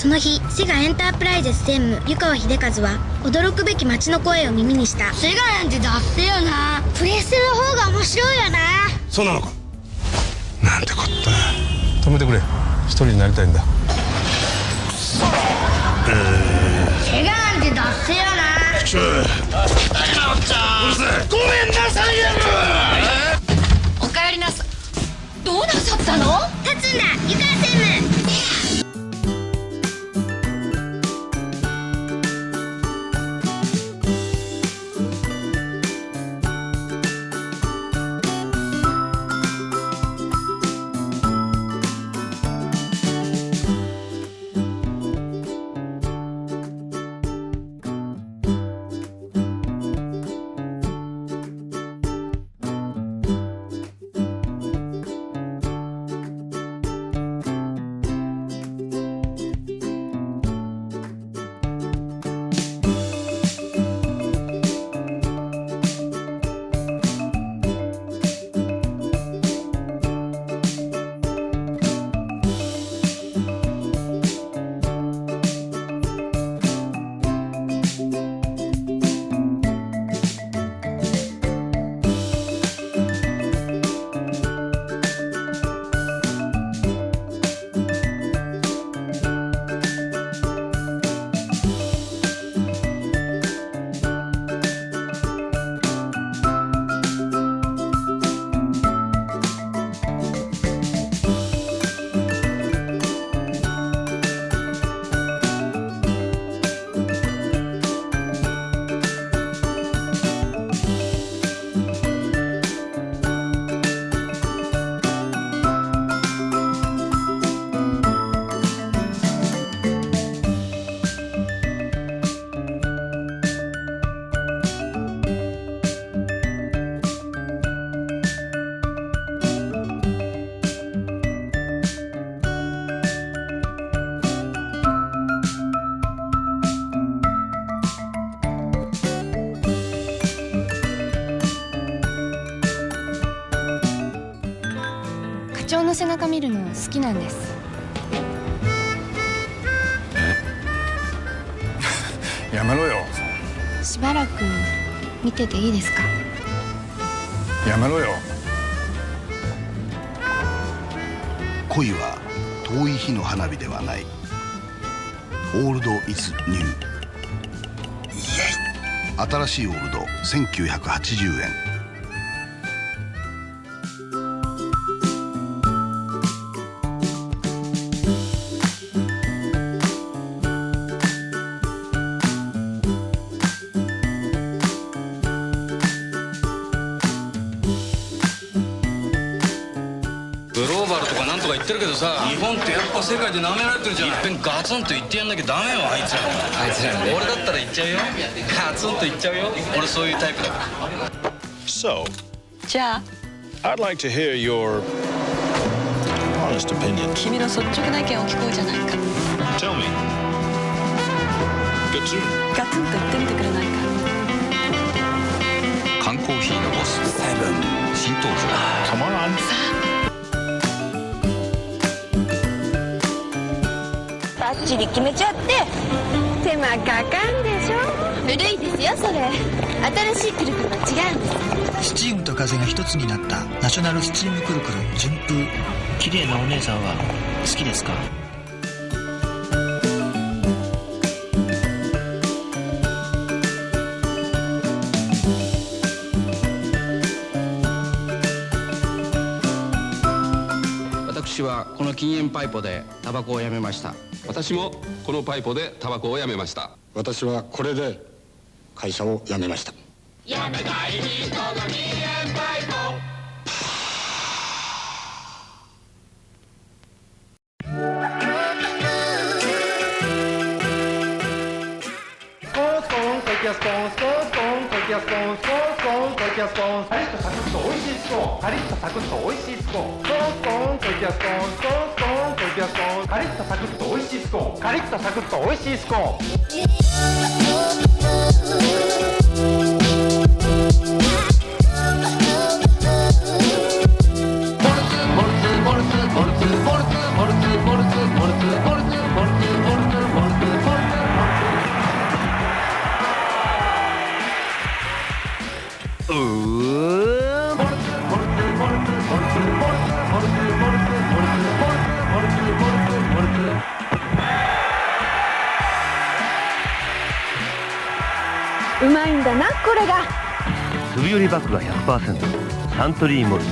その日、セガエンタープライゼス専務湯川秀和は驚くべき街の声を耳にした。セガなんてダッセよな。プレステの方が面白いよな。そうなのか。なんてこった。止めてくれ。一人になりたいんだ。セガなんてダッセよな。ちょうるせえ。ごめんなさいやる。おかえりなさい。どうなさったの？立つんだ湯川専務。課長の背中見るの好きなんです。やめろよ。しばらく見てていいですか？やめろよ。恋は遠い日の花火ではない。オールドイズニュー。新しいオールド1980円。グローバルとかなんとか言ってるけどさ、日本ってやっぱ世界で舐められてるじゃん。いっぺんガツンと言ってやんなきゃダメよ、あいつらね。俺だったら言っちゃうよ。ガツンと言っちゃうよ。俺そういうタイプだから。 So, じゃあ I'd like to hear your honest opinion. 君の率直な意見を聞こうじゃないか。 Tell me. Good soon. ガツンと言ってみてくれないか。缶コーヒーのボス新登場。 Come on. バッチリ決めちゃって手間かかんでしょ。古いですよそれ。新しいくるくるは違うんです。スチームと風が一つになったナショナルスチームくるくる順風。綺麗なお姉さんは好きですか？私はこの禁煙パイポでタバコをやめました。私もこのパイポでタバコをやめました。私はこれで会社を辞めました。やめたい人の禁煙パイポ。キャスポンスコーンスコーンコキャスポンスコーンスコーンコキャスポンカリッとサクッと美味しいスコーンカリッとサクッと美味しいスコーンスコーンスコーンコキャスポンスコーンスコーンコキャスポンカリッとサクッと美味しいスコーンカリッとサクッと美味しいスコーンボルツボルツボルツボルツボルツボルツボルツボルツボルツボルツが。粒より麦芽 100% サントリーモルツ。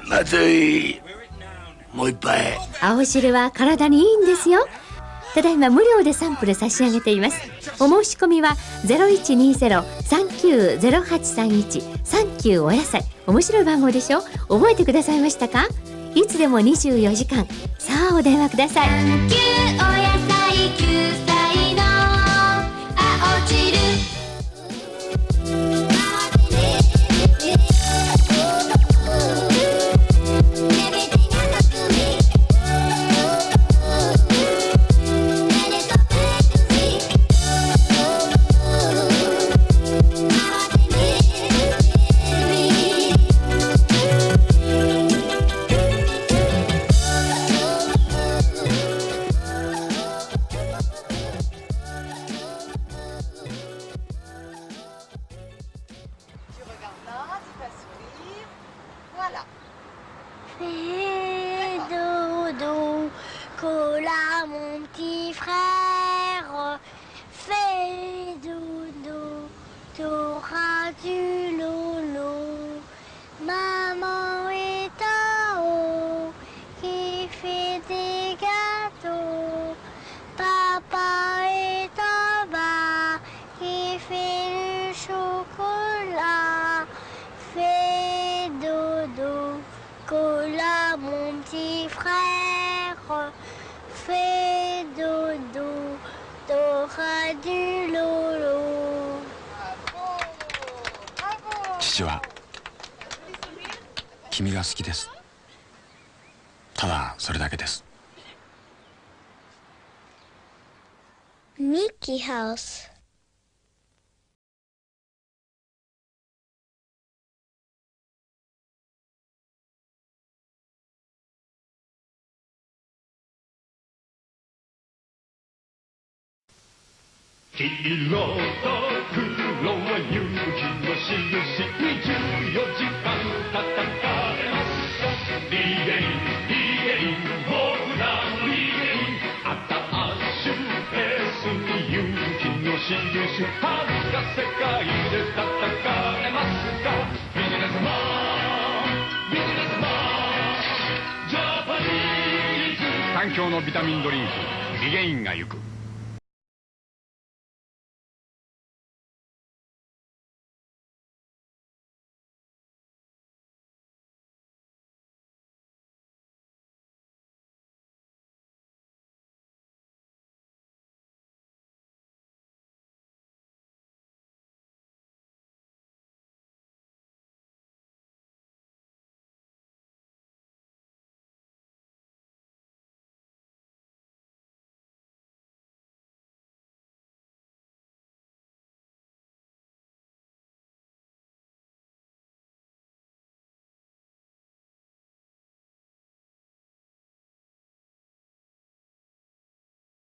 まずい。もう一杯。青汁は体にいいんですよ。ただいま無料でサンプル差し上げています。お申し込みは 0120-390831 サンキューお野菜。面白い番号でしょ。覚えてくださいましたか。いつでも24時間。さあお電話ください。サンキューお野菜救済の青汁。Fais dodo, cola mon petit frère. Fais dodo, t'auras du lolo. Maman est en haut, qui fait des gâteaux. Papa est en bas, qui fait du chocolat. Fais dodo, cola mon petit frère. Fais dodo, t'auras du lolo. 父は君が好きです。ただそれだけです。Mickey House.「黄色と黒は勇気の印」「24時間戦えます」「リゲインリゲイン僕らのリゲイン」「新しいペースに勇気の印」「遥か世界で戦えますか」「ビジネスマンビジネスマンジャパニーズ」環境のビタミンドリンクリゲインが行く。